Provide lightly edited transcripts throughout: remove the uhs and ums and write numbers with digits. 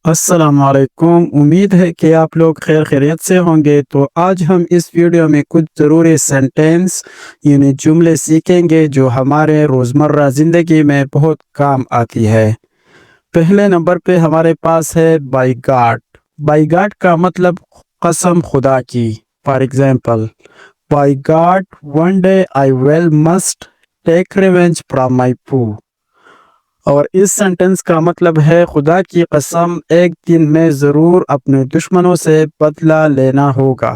अस्सलाम वालेकुम। उम्मीद है कि आप लोग खैर खैरियत से होंगे। तो आज हम इस वीडियो में कुछ ज़रूरी सेंटेंस यानी जुमले सीखेंगे जो हमारे रोज़मर्रा ज़िंदगी में बहुत काम आती है। पहले नंबर पे हमारे पास है बाय गॉड। बाय गॉड का मतलब कसम खुदा की। For example, by God one day I will must take revenge from my foe. और इस सेंटेंस का मतलब है खुदा की कसम एक दिन में ज़रूर अपने दुश्मनों से बदला लेना होगा।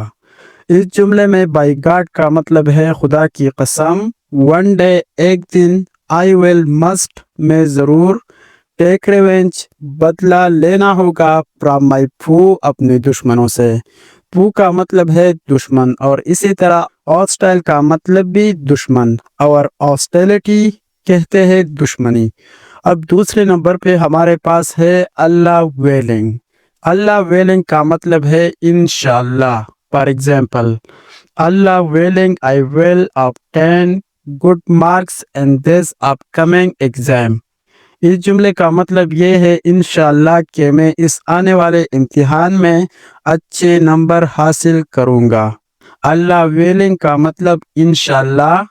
इस जुमले में बाय गॉड का मतलब है खुदा की कसम, वन डे एक दिन, आई विल मस्ट में ज़रूर, टेक रिवेंज बदला लेना होगा, फ्रॉम माय फू अपने दुश्मनों से। फू का मतलब है दुश्मन और इसी तरह हॉस्टाइल का मतलब भी दुश्मन और हॉस्टिलिटी कहते हैं दुश्मनी। अब दूसरे नंबर पे हमारे पास है अल्लाह वेलिंग। अल्लाह वेलिंग का मतलब है इंशाल्लाह। For example, Allah willing I will obtain good marks in this upcoming exam. इस जुमले का मतलब ये है इंशाल्लाह कि मैं इस आने वाले इम्तिहान में अच्छे नंबर हासिल करूंगा। अल्लाह विलिंग का मतलब इंशाल्लाह,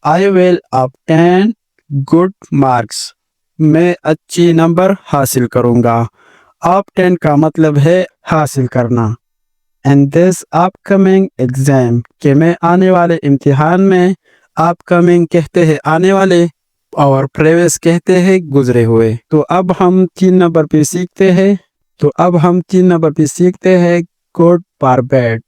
आई विल ऑब्टेन गुड मार्क्स, मैं अच्छी नंबर हासिल करूंगा। ऑब्टेन का मतलब है हासिल करना। एंड दिस अपकमिंग एग्जाम कि मैं आने वाले इम्तिहान में, अपकमिंग कहते हैं आने वाले और प्रीवियस कहते हैं गुजरे हुए। तो अब हम 3 नंबर पे सीखते हैं गुड फॉर बैड।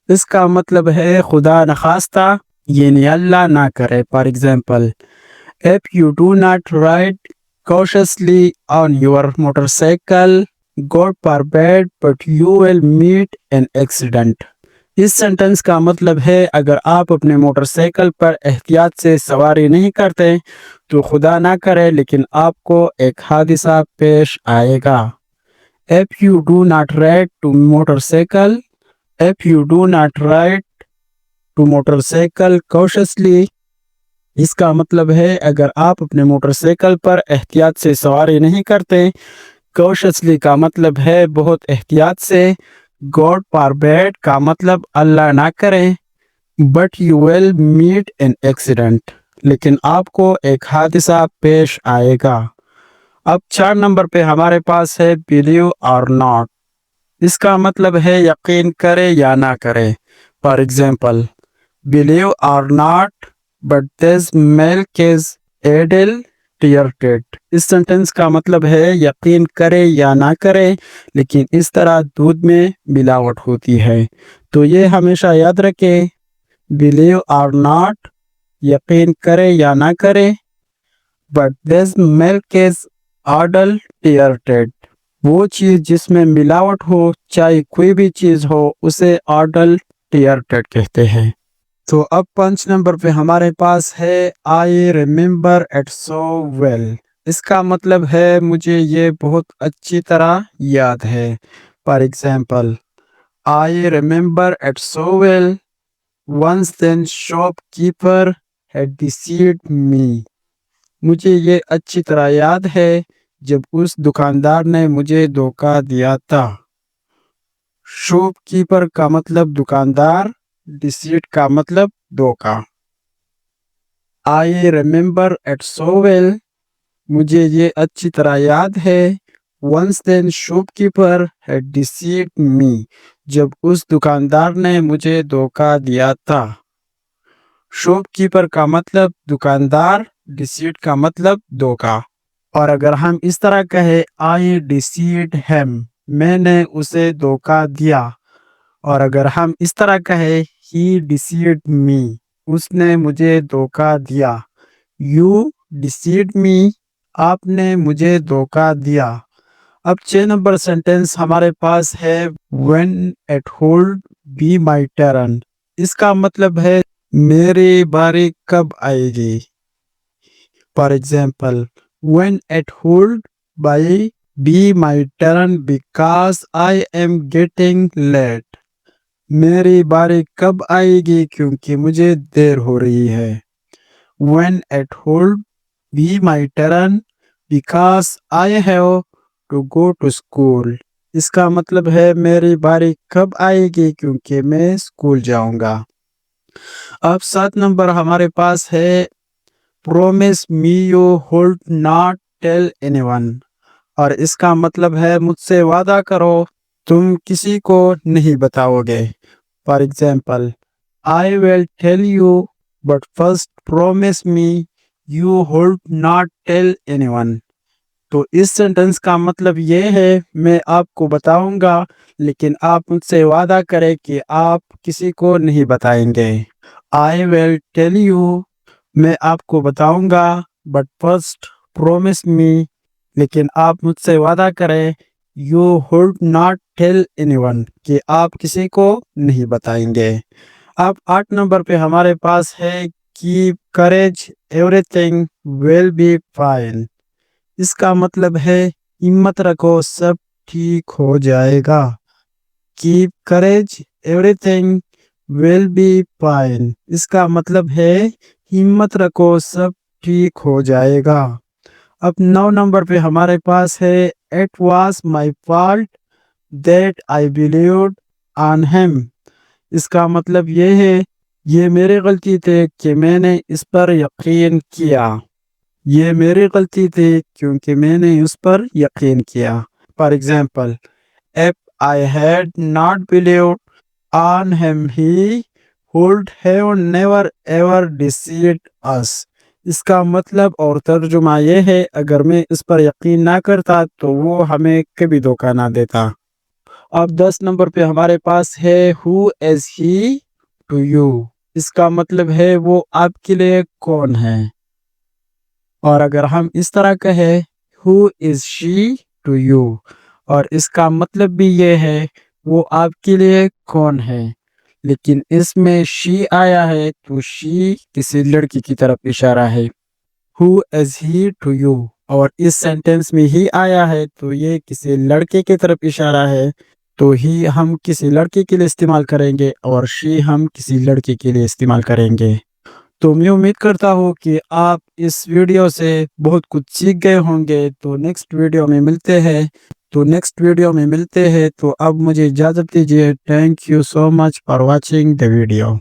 इसका मतलब है खुदा न खास्ता, यानी अल्लाह ना करे। For example, if you do not ride cautiously on your motorcycle, God forbid, but you will meet an accident। इस सेंटेंस का मतलब है अगर आप अपने मोटरसाइकिल पर एहतियात से सवारी नहीं करते तो खुदा ना करे लेकिन आपको एक हादसा पेश आएगा। If you do not ride to motorcycle, if you do not ride to motorcycle cautiously, इसका मतलब है अगर आप अपने मोटरसाइकिल पर एहतियात से सवारी नहीं करते। कॉशियसली का मतलब है बहुत एहतियात से। गॉड फॉरबिड का मतलब अल्लाह ना करे। But you will meet an accident, लेकिन आपको एक हादसा पेश आएगा। अब 4 नंबर पे हमारे पास है बिलीव और नॉट। इसका मतलब है यकीन करे या ना करे। फॉर एग्जाम्पल, बिलीव और not but this milk is adulterated. इस सेंटेंस का मतलब है यकीन करे या ना करे लेकिन इस तरह दूध में मिलावट होती है। तो ये हमेशा याद रखें, बिलीव और नॉट, यकीन करे या ना करे, but this milk is adulterated. वो चीज जिसमें मिलावट हो, चाहे कोई भी चीज हो, उसे एडल्टरेटेड कहते हैं। तो अब 5 नंबर पे हमारे पास है आई रिमेम्बर इट सो वेल। इसका मतलब है मुझे ये बहुत अच्छी तरह याद है। For example, I remember it so well, once then shopkeeper had deceived me. मुझे ये अच्छी तरह याद है जब उस दुकानदार ने मुझे धोखा दिया था। शॉपकीपर का मतलब दुकानदार, डिसीट का मतलब धोखा। I remember it so well, मुझे ये अच्छी तरह याद है। Once then shopkeeper had deceived me, जब उस दुकानदार ने मुझे धोखा दिया था। शॉपकीपर का मतलब दुकानदार, डिसीट का मतलब धोखा। और अगर हम इस तरह कहे आई डिसीव्ड हिम, मैंने उसे धोखा दिया। और अगर हम इस तरह कहे ही डिसीव्ड मी, उसने मुझे धोखा दिया। यू डिसीव्ड मी, आपने मुझे धोखा दिया। अब 6 नंबर सेंटेंस हमारे पास है when it would be my turn. इसका मतलब है मेरी बारी कब आएगी। For example, when it would be my turn because I am getting late. मेरी बारी कब आएगी क्योंकि मुझे देर हो रही है। When it would be my turn because I have to go to school। اس کا مطلب ہے میری باری کب آئے گی کیونکہ میں اسکول جاؤں گا۔ اب 7 نمبر ہمارے پاس ہے promise me you would not tell anyone، اور اس کا مطلب ہے مجھ سے وعدہ کرو تم کسی کو نہیں بتاؤ گے۔ For example I will tell you but first promise me you would not tell anyone۔ تو اس سینٹنس کا مطلب یہ ہے میں آپ کو بتاؤں گا لیکن آپ مجھ سے وعدہ کریں کہ آپ کسی کو نہیں بتائیں گے۔ I will tell you میں آپ کو بتاؤں گا but first promise me لیکن آپ مجھ سے وعدہ کریں you would not tell anyone کہ آپ کسی کو نہیں بتائیں گے۔ اب 8 نمبر پہ ہمارے پاس ہے keep courage everything will be fine۔ اس کا مطلب ہے ہمت رکھو سب ٹھیک ہو جائے گا۔ keep courage everything will be fine اس کا مطلب ہے ہمت رکھو سب ٹھیک ہو جائے گا۔ اب 9 نمبر پہ ہمارے پاس ہے it was my fault that I believed on him۔ اس کا مطلب یہ ہے یہ میری غلطی تھی کہ میں نے اس پر یقین کیا۔ یہ میری غلطی تھی کیونکہ میں نے اس پر یقین کیا۔ For example if I had not believed on him he would have never ever deceived us۔ اس کا مطلب اور ترجمہ یہ ہے اگر میں اس پر یقین نہ کرتا تو وہ ہمیں کبھی دھوکہ نہ دیتا۔ اب 10 نمبر پہ ہمارے پاس ہے who is he to you۔ اس کا مطلب ہے وہ آپ کے لیے کون ہے، اور اگر ہم اس طرح کہیں who is she to you اور اس کا مطلب بھی یہ ہے وہ آپ کے لیے کون ہے لیکن اس میں she آیا ہے تو she کسی لڑکی کی طرف اشارہ ہے۔ who is he to you اور اس سینٹنس میں ہی آیا ہے تو یہ کسی لڑکے کی طرف اشارہ ہے، تو ہی ہم کسی لڑکے کے لیے استعمال کریں گے اور she ہم کسی لڑکے کے لیے استعمال کریں گے۔ تو میں امید کرتا ہوں کہ آپ اس ویڈیو سے بہت کچھ سیکھ گئے ہوں گے۔ تو نیکسٹ ویڈیو میں ملتے ہیں تو اب مجھے اجازت دیجیے۔ Thank you so much for watching the video.